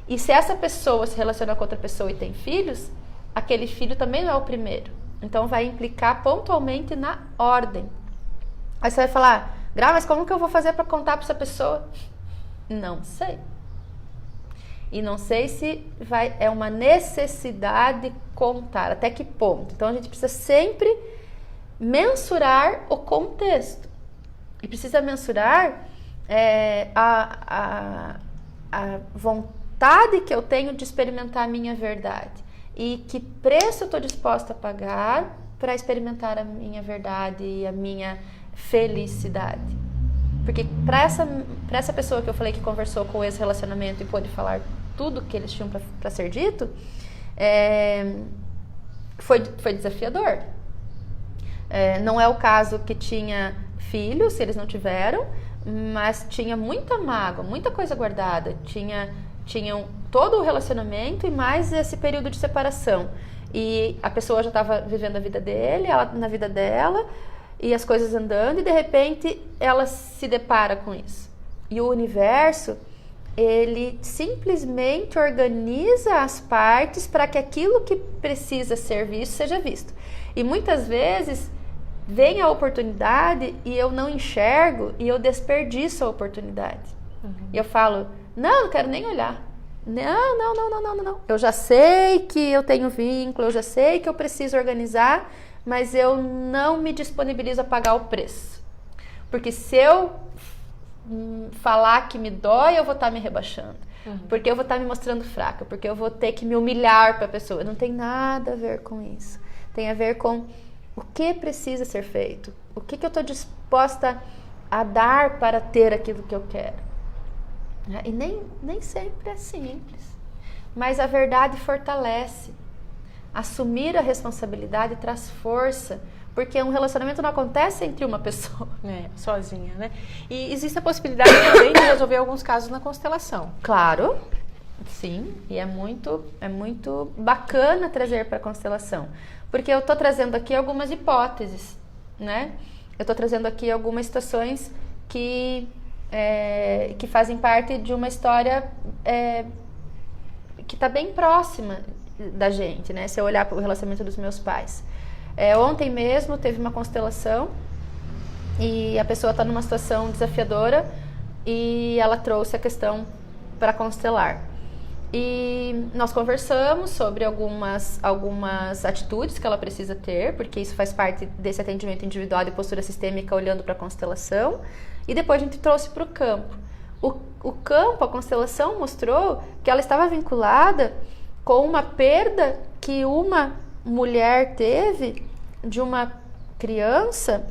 E se essa pessoa se relaciona com outra pessoa e tem filhos, aquele filho também não é o primeiro. Então vai implicar pontualmente na ordem. Aí você vai falar: Gra, mas como que eu vou fazer para contar para essa pessoa? Não sei. E não sei se é uma necessidade contar, até que ponto. Então a gente precisa sempre mensurar o contexto. E precisa mensurar a vontade que eu tenho de experimentar a minha verdade. E que preço eu estou disposta a pagar para experimentar a minha verdade e a minha felicidade. Porque para essa pessoa que eu falei que conversou com esse relacionamento e pôde falar tudo que eles tinham para ser dito, foi desafiador. Não é o caso que tinha filhos, se eles não tiveram, mas tinha muita mágoa, muita coisa guardada. Tinham todo o relacionamento e mais esse período de separação. E a pessoa já estava vivendo a vida dele, ela na vida dela, e as coisas andando, e de repente ela se depara com isso. E o universo, ele simplesmente organiza as partes para que aquilo que precisa ser visto seja visto. E muitas vezes vem a oportunidade e eu não enxergo e eu desperdiço a oportunidade. Uhum. E eu falo: não quero nem olhar. Não. Eu já sei que eu tenho vínculo, eu já sei que eu preciso organizar, mas eu não me disponibilizo a pagar o preço. Porque se eu falar que me dói, eu vou estar me rebaixando. Uhum. Porque eu vou estar me mostrando fraca, porque eu vou ter que me humilhar para a pessoa. Não tem nada a ver com isso. Tem a ver com o que precisa ser feito. O que eu estou disposta a dar para ter aquilo que eu quero. E nem sempre é simples. Mas a verdade fortalece. Assumir a responsabilidade traz força. Porque um relacionamento não acontece entre uma pessoa. Sozinha, né? E existe a possibilidade também de resolver alguns casos na constelação. Claro. Sim, e é muito bacana trazer para a constelação, porque eu estou trazendo aqui algumas hipóteses, né? Eu estou trazendo aqui algumas situações que fazem parte de uma história que está bem próxima da gente, né? Se eu olhar para o relacionamento dos meus pais. Ontem mesmo teve uma constelação e a pessoa está numa situação desafiadora e ela trouxe a questão para constelar. E nós conversamos sobre algumas atitudes que ela precisa ter, porque isso faz parte desse atendimento individual de postura sistêmica olhando para a constelação. E depois a gente trouxe para o campo. O campo, a constelação mostrou que ela estava vinculada com uma perda que uma mulher teve de uma criança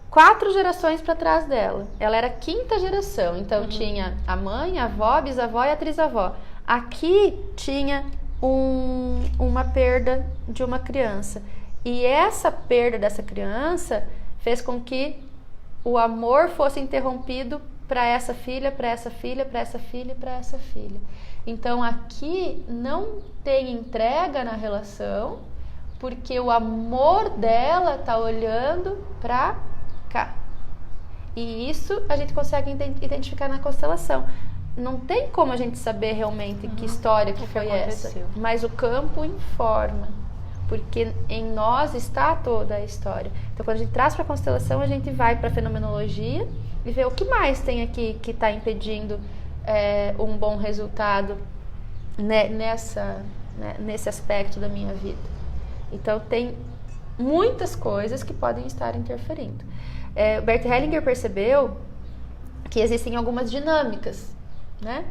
4 gerações para trás dela. Ela era a 5ª geração, então tinha a mãe, a avó, a bisavó e a trisavó. Aqui tinha uma perda de uma criança. E essa perda dessa criança fez com que o amor fosse interrompido para essa filha, para essa filha, para essa filha e para essa filha. Então aqui não tem entrega na relação, porque o amor dela está olhando para cá. E isso a gente consegue identificar na constelação. Não tem como a gente saber realmente que história que foi essa, mas o campo informa, porque em nós está toda a história. Então quando a gente traz para a constelação, a gente vai para a fenomenologia e vê o que mais tem aqui que está impedindo um bom resultado nesse aspecto da minha vida. Então tem muitas coisas que podem estar interferindo. Bert Hellinger percebeu que existem algumas dinâmicas, né?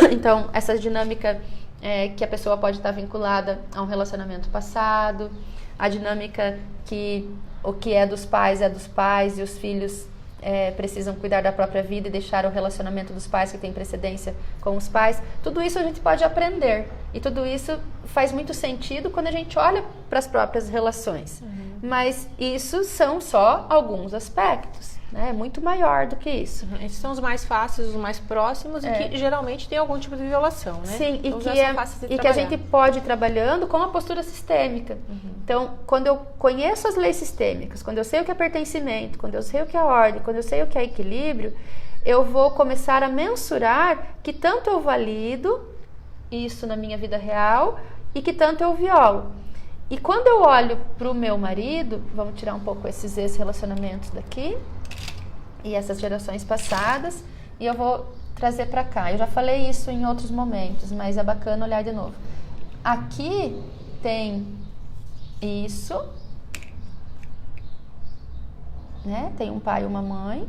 Então, essa dinâmica que a pessoa pode estar vinculada a um relacionamento passado, a dinâmica que o que é dos pais e os filhos precisam cuidar da própria vida e deixar o relacionamento dos pais que tem precedência com os pais. Tudo isso a gente pode aprender e tudo isso faz muito sentido quando a gente olha para as próprias relações. Mas isso são só alguns aspectos, né? É muito maior do que isso. Esses são os mais fáceis, os mais próximos e que geralmente tem algum tipo de violação, né? Sim, então, e que a gente pode ir trabalhando com a postura sistêmica. Então, quando eu conheço as leis sistêmicas, quando eu sei o que é pertencimento, quando eu sei o que é ordem, quando eu sei o que é equilíbrio, eu vou começar a mensurar que tanto eu valido isso na minha vida real e que tanto eu violo. E quando eu olho para o meu marido, vamos tirar um pouco esses ex-relacionamentos daqui e essas gerações passadas, e eu vou trazer para cá. Eu já falei isso em outros momentos, mas é bacana olhar de novo. Aqui tem isso, né? Tem um pai e uma mãe.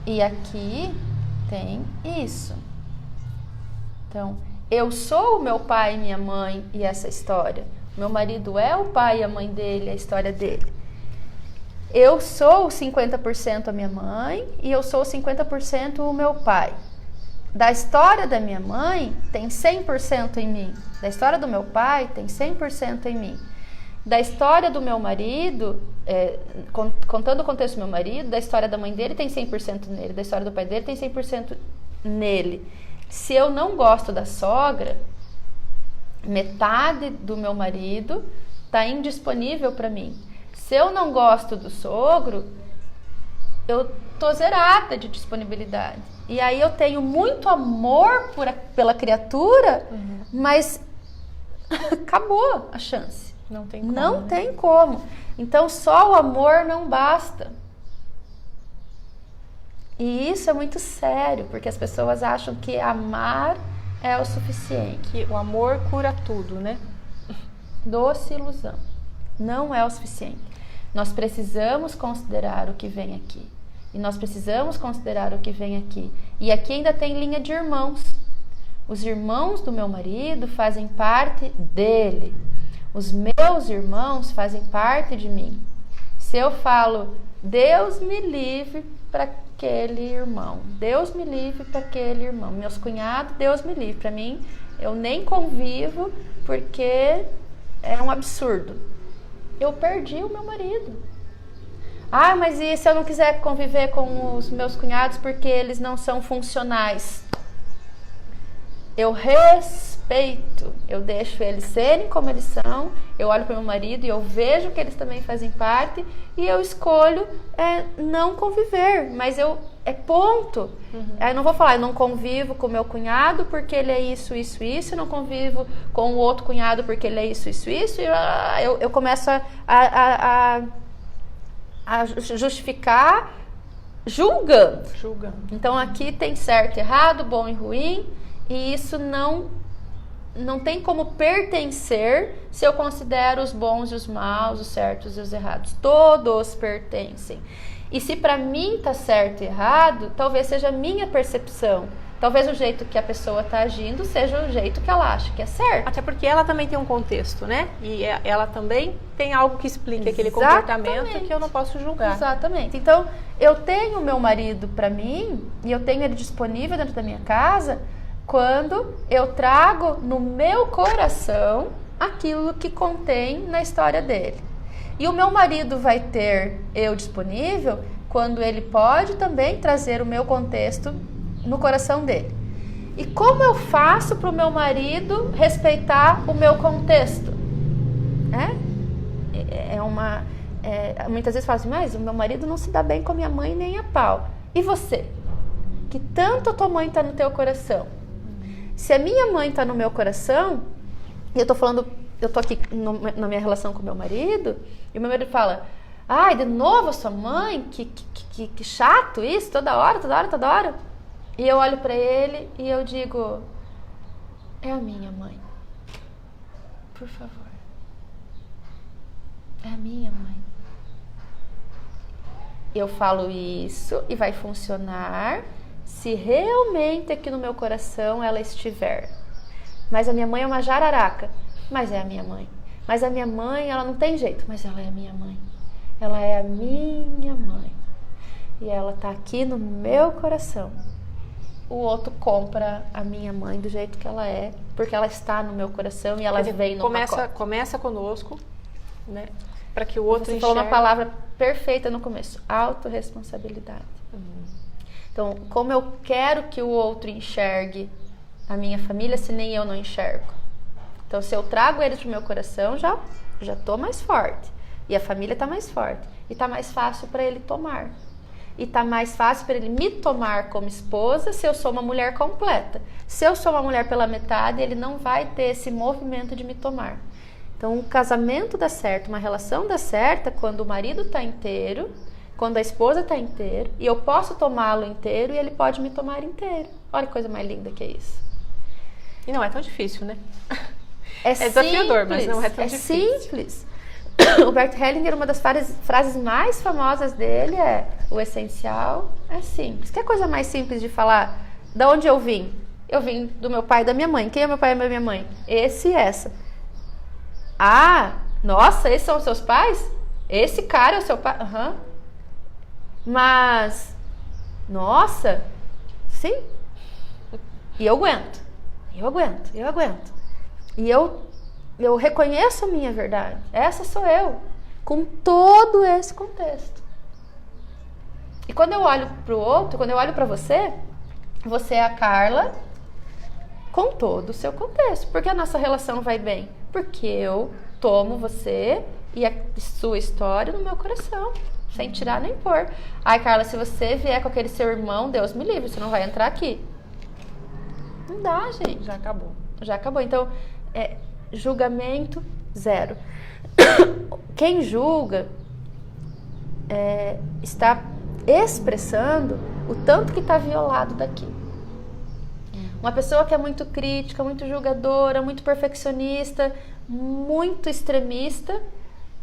E aqui tem isso. Então, eu sou o meu pai e minha mãe e essa história. Meu marido é o pai e a mãe dele, a história dele. Eu sou 50% a minha mãe e eu sou 50% o meu pai. Da história da minha mãe, tem 100% em mim. Da história do meu pai, tem 100% em mim. Da história do meu marido, contando o contexto do meu marido, da história da mãe dele, tem 100% nele. Da história do pai dele, tem 100% nele. Se eu não gosto da sogra, metade do meu marido está indisponível para mim. Se eu não gosto do sogro, eu tô zerada de disponibilidade. E aí eu tenho muito amor pela criatura, mas acabou a chance. Não tem como. Não tem como. Então só o amor não basta. E isso é muito sério, porque as pessoas acham que amar é o suficiente. Que o amor cura tudo, né? Doce ilusão. Não é o suficiente. Nós precisamos considerar o que vem aqui. E nós precisamos considerar o que vem aqui. E aqui ainda tem linha de irmãos. Os irmãos do meu marido fazem parte dele. Os meus irmãos fazem parte de mim. Se eu falo, Deus me livre para aquele irmão. Deus me livre para aquele irmão. Meus cunhados, Deus me livre. Para mim, eu nem convivo porque é um absurdo. Eu perdi o meu marido. Ah, mas e se eu não quiser conviver com os meus cunhados porque eles não são funcionais? Eu respeito, eu deixo eles serem como eles são, eu olho para meu marido e eu vejo que eles também fazem parte e eu escolho não conviver, mas é ponto. Eu não vou falar, eu não convivo com meu cunhado porque ele é isso, isso, isso, eu não convivo com o outro cunhado porque ele é isso, isso, isso, e eu começo a justificar julgando. Então aqui tem certo, errado, bom e ruim, e isso não tem como pertencer se eu considero os bons e os maus, os certos e os errados. Todos pertencem. E se para mim tá certo e errado, talvez seja a minha percepção. Talvez o jeito que a pessoa tá agindo seja o jeito que ela acha que é certo. Até porque ela também tem um contexto, né? E ela também tem algo que explica aquele comportamento que eu não posso julgar. Exatamente. Então, eu tenho meu marido para mim e eu tenho ele disponível dentro da minha casa quando eu trago no meu coração aquilo que contém na história dele. E o meu marido vai ter eu disponível quando ele pode também trazer o meu contexto no coração dele. E como eu faço para o meu marido respeitar o meu contexto? Muitas vezes falo assim, mas o meu marido não se dá bem com a minha mãe nem a pau. E você? Que tanto a tua mãe está no teu coração? Se a minha mãe está no meu coração, e eu tô aqui na minha relação com o meu marido, e o meu marido fala, ai, de novo a sua mãe? Que chato isso, toda hora. E eu olho pra ele e eu digo, é a minha mãe. Por favor. É a minha mãe. Eu falo isso e vai funcionar se realmente aqui no meu coração ela estiver. Mas a minha mãe é uma jararaca. Mas é a minha mãe. Mas a minha mãe, ela não tem jeito. Mas ela é a minha mãe. Ela é a minha mãe. E ela tá aqui no meu coração. O outro compra a minha mãe do jeito que ela é, porque ela está no meu coração e ela vem no pacote. Começa conosco, né? Para que o outro Você falou uma palavra perfeita no começo, autorresponsabilidade. Então, como eu quero que o outro enxergue a minha família se nem eu não enxergo? Então, se eu trago eles pro meu coração, já tô mais forte. E a família tá mais forte. E tá mais fácil para ele tomar. E tá mais fácil para ele me tomar como esposa se eu sou uma mulher completa. Se eu sou uma mulher pela metade, ele não vai ter esse movimento de me tomar. Então, um casamento dá certo, uma relação dá certa quando o marido tá inteiro, quando a esposa tá inteira, e eu posso tomá-lo inteiro e ele pode me tomar inteiro. Olha que coisa mais linda que é isso. E não é tão difícil, né? É desafiador, mas não é tão difícil. É simples. O Bert Hellinger, uma das frases mais famosas dele é: o essencial é simples. Que coisa mais simples de falar? Da onde eu vim? Eu vim do meu pai e da minha mãe. Quem é meu pai e minha mãe? Esse e essa. Ah, nossa, esses são os seus pais? Esse cara é o seu pai? Aham. Mas, nossa, sim. E eu aguento. E eu reconheço a minha verdade. Essa sou eu, com todo esse contexto. E quando eu olho para o outro, quando eu olho para você, você é a Carla com todo o seu contexto. Por que a nossa relação vai bem? Porque eu tomo você e a sua história no meu coração, sem tirar nem pôr. Ai, Carla, se você vier com aquele seu irmão, Deus me livre, você não vai entrar aqui. Não dá, gente. Já acabou. Então, julgamento, zero. Quem julga está expressando o tanto que está violado daqui. Uma pessoa que é muito crítica, muito julgadora, muito perfeccionista, muito extremista,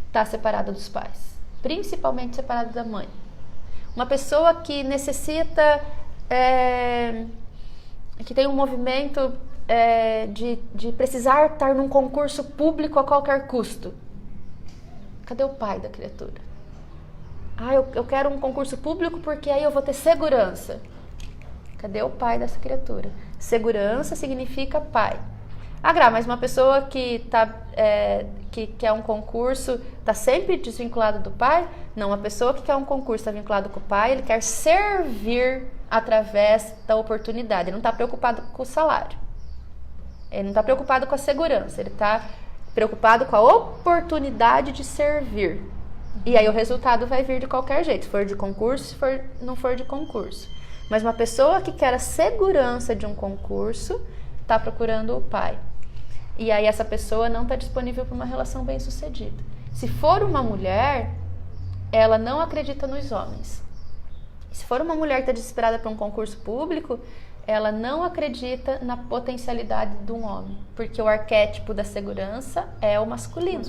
está separada dos pais. Principalmente separada da mãe. Uma pessoa que necessita, que tem um movimento de precisar estar num concurso público a qualquer custo. Cadê o pai da criatura? Ah, eu quero um concurso público porque aí eu vou ter segurança. Cadê o pai dessa criatura? Segurança significa pai. Ah, Gra, mas uma pessoa que que quer um concurso está sempre desvinculado do pai? Não, uma pessoa que quer um concurso está vinculado com o pai, ele quer servir através da oportunidade. Ele não está preocupado com o salário. Ele não está preocupado com a segurança. Ele está preocupado com a oportunidade de servir. E aí o resultado vai vir de qualquer jeito. Se for de concurso, se não for de concurso. Mas uma pessoa que quer a segurança de um concurso está procurando o pai. E aí essa pessoa não está disponível para uma relação bem-sucedida. Se for uma mulher, ela não acredita nos homens. Se for uma mulher que está desesperada para um concurso público, ela não acredita na potencialidade de um homem. Porque o arquétipo da segurança é o masculino.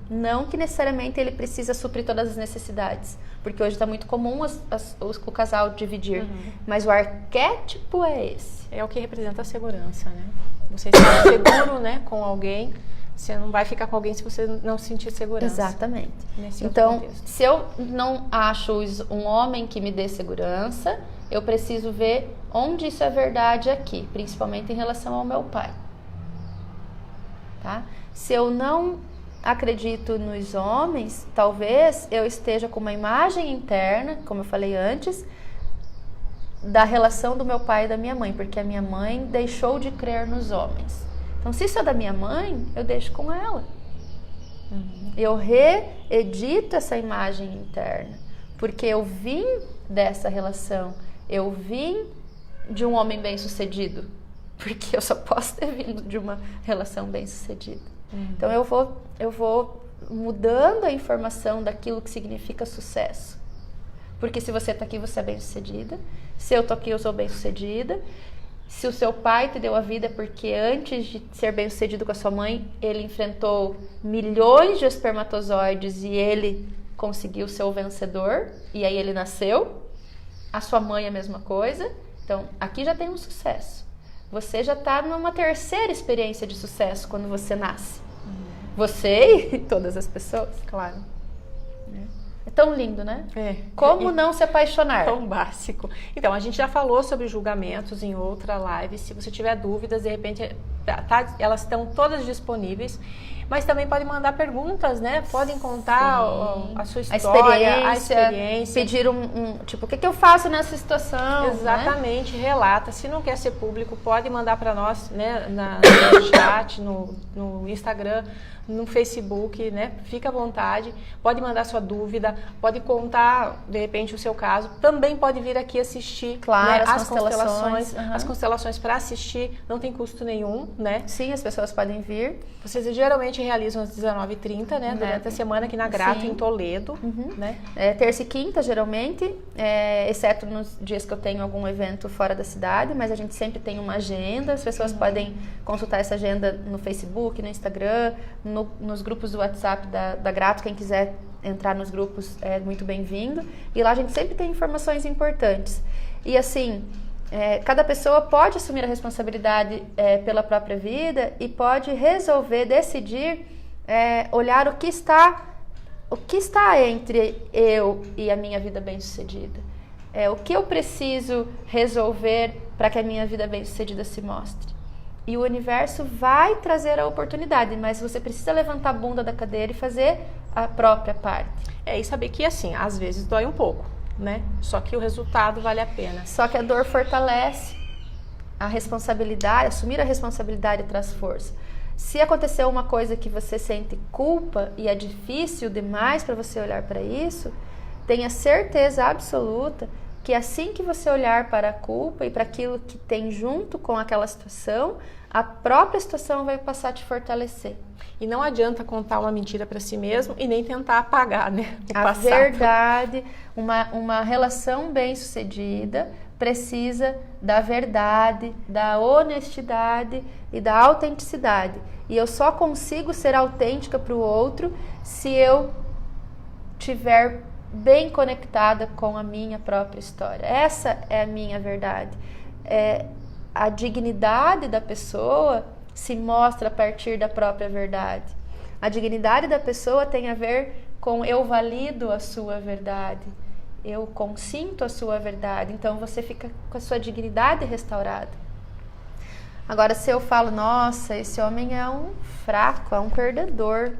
Não que necessariamente ele precisa suprir todas as necessidades. Porque hoje está muito comum o casal dividir. Mas o arquétipo é esse. É o que representa a segurança, né? Você está seguro, né, com alguém, você não vai ficar com alguém se você não sentir segurança. Exatamente. Então, se eu não acho um homem que me dê segurança, eu preciso ver onde isso é verdade aqui, principalmente em relação ao meu pai. Tá? Se eu não acredito nos homens, talvez eu esteja com uma imagem interna, como eu falei antes, da relação do meu pai e da minha mãe, porque a minha mãe deixou de crer nos homens. Então, se isso é da minha mãe, eu deixo com ela. Eu reedito essa imagem interna, porque eu vim dessa relação, eu vim de um homem bem-sucedido, porque eu só posso ter vindo de uma relação bem-sucedida. Então, eu vou mudando a informação daquilo que significa sucesso. Porque se você está aqui, você é bem-sucedida. Se eu estou aqui, eu sou bem-sucedida. Se o seu pai te deu a vida, porque antes de ser bem-sucedido com a sua mãe, ele enfrentou milhões de espermatozoides e ele conseguiu ser o vencedor. E aí ele nasceu. A sua mãe é a mesma coisa. Então, aqui já tem um sucesso. Você já está numa terceira experiência de sucesso quando você nasce. Você e todas as pessoas. Claro. É tão lindo, né? É. Como não se apaixonar? Tão básico. Então, a gente já falou sobre julgamentos em outra live. Se você tiver dúvidas, de repente, elas estão todas disponíveis. Mas também podem mandar perguntas, né? Podem contar a sua história, a experiência. Pedir tipo, o que eu faço nessa situação? Exatamente, né? Relata. Se não quer ser público, pode mandar para nós, né? No chat, no Instagram, no Facebook, né? Fica à vontade. Pode mandar sua dúvida, pode contar, de repente, o seu caso. Também pode vir aqui assistir, claro, né? As constelações. As constelações para assistir, não tem custo nenhum, né? Sim, as pessoas podem vir. Vocês geralmente realizam às 19h30, né? Durante a semana aqui na Grato, em Toledo, né? Terça e quinta, geralmente, exceto nos dias que eu tenho algum evento fora da cidade, mas a gente sempre tem uma agenda, as pessoas podem consultar essa agenda no Facebook, no Instagram, nos grupos do WhatsApp da Grato, quem quiser entrar nos grupos é muito bem-vindo, e lá a gente sempre tem informações importantes. E assim, cada pessoa pode assumir a responsabilidade pela própria vida e pode resolver, decidir, olhar o que está entre eu e a minha vida bem-sucedida. O que eu preciso resolver para que a minha vida bem-sucedida se mostre. E o universo vai trazer a oportunidade, mas você precisa levantar a bunda da cadeira e fazer a própria parte. E saber que, assim, às vezes dói um pouco, né? Só que o resultado vale a pena. Só que a dor fortalece a responsabilidade, assumir a responsabilidade traz força. Se aconteceu uma coisa que você sente culpa e é difícil demais para você olhar para isso, tenha certeza absoluta que assim que você olhar para a culpa e para aquilo que tem junto com aquela situação, a própria situação vai passar a te fortalecer. E não adianta contar uma mentira para si mesmo e nem tentar apagar, né, o a passado. Verdade, uma relação bem-sucedida precisa da verdade, da honestidade e da autenticidade. E eu só consigo ser autêntica para o outro se eu tiver bem conectada com a minha própria história. Essa é a minha verdade. A dignidade da pessoa se mostra a partir da própria verdade. A dignidade da pessoa tem a ver com eu valido a sua verdade, eu consinto a sua verdade, então você fica com a sua dignidade restaurada. Agora, se eu falo, nossa, esse homem é um fraco, é um perdedor,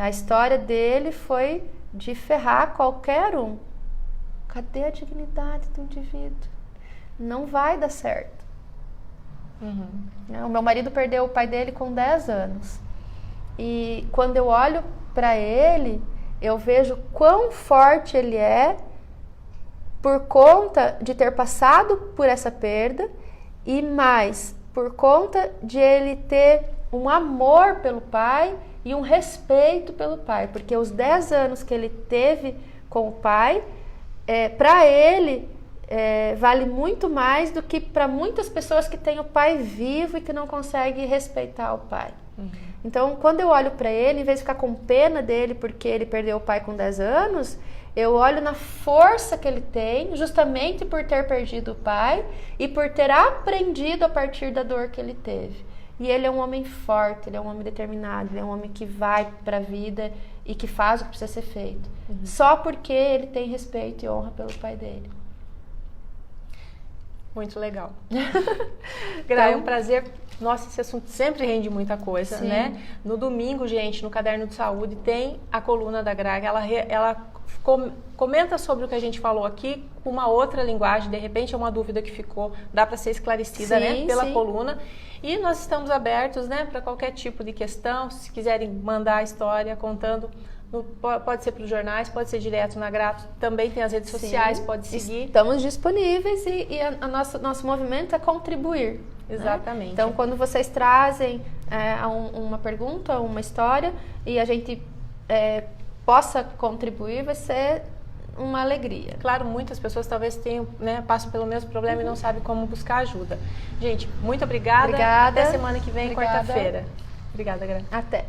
a história dele foi de ferrar qualquer um. Cadê a dignidade do indivíduo? Não vai dar certo. O meu marido perdeu o pai dele com 10 anos. E quando eu olho para ele, eu vejo quão forte ele é por conta de ter passado por essa perda e mais por conta de ele ter um amor pelo pai e um respeito pelo pai, porque os 10 anos que ele teve com o pai, para ele vale muito mais do que para muitas pessoas que têm o pai vivo e que não conseguem respeitar o pai. Então, quando eu olho para ele, em vez de ficar com pena dele porque ele perdeu o pai com 10 anos, eu olho na força que ele tem, justamente por ter perdido o pai e por ter aprendido a partir da dor que ele teve. E ele é um homem forte, ele é um homem determinado, ele é um homem que vai para a vida e que faz o que precisa ser feito. Só porque ele tem respeito e honra pelo pai dele. Muito legal. Gra, é um prazer. Nossa, esse assunto sempre rende muita coisa, Sim. né? No domingo, gente, no Caderno de Saúde, tem a coluna da Gra, ela comenta sobre o que a gente falou aqui com uma outra linguagem, de repente é uma dúvida que ficou, dá para ser esclarecida, Sim, né, pela sim. coluna. E nós estamos abertos, né, para qualquer tipo de questão, se quiserem mandar a história contando, pode ser para os jornais, pode ser direto na Gra, também tem as redes sociais, Sim. pode seguir. Estamos disponíveis e nosso movimento é contribuir. Exatamente. Né? Então, quando vocês trazem uma pergunta, uma história, e a gente possa contribuir, vai ser uma alegria. Claro, muitas pessoas talvez tenham, né, passam pelo mesmo problema e não sabem como buscar ajuda. Gente, muito obrigada. Obrigada. Até semana que vem, Obrigada. quarta-feira. Obrigada, Gra. Até.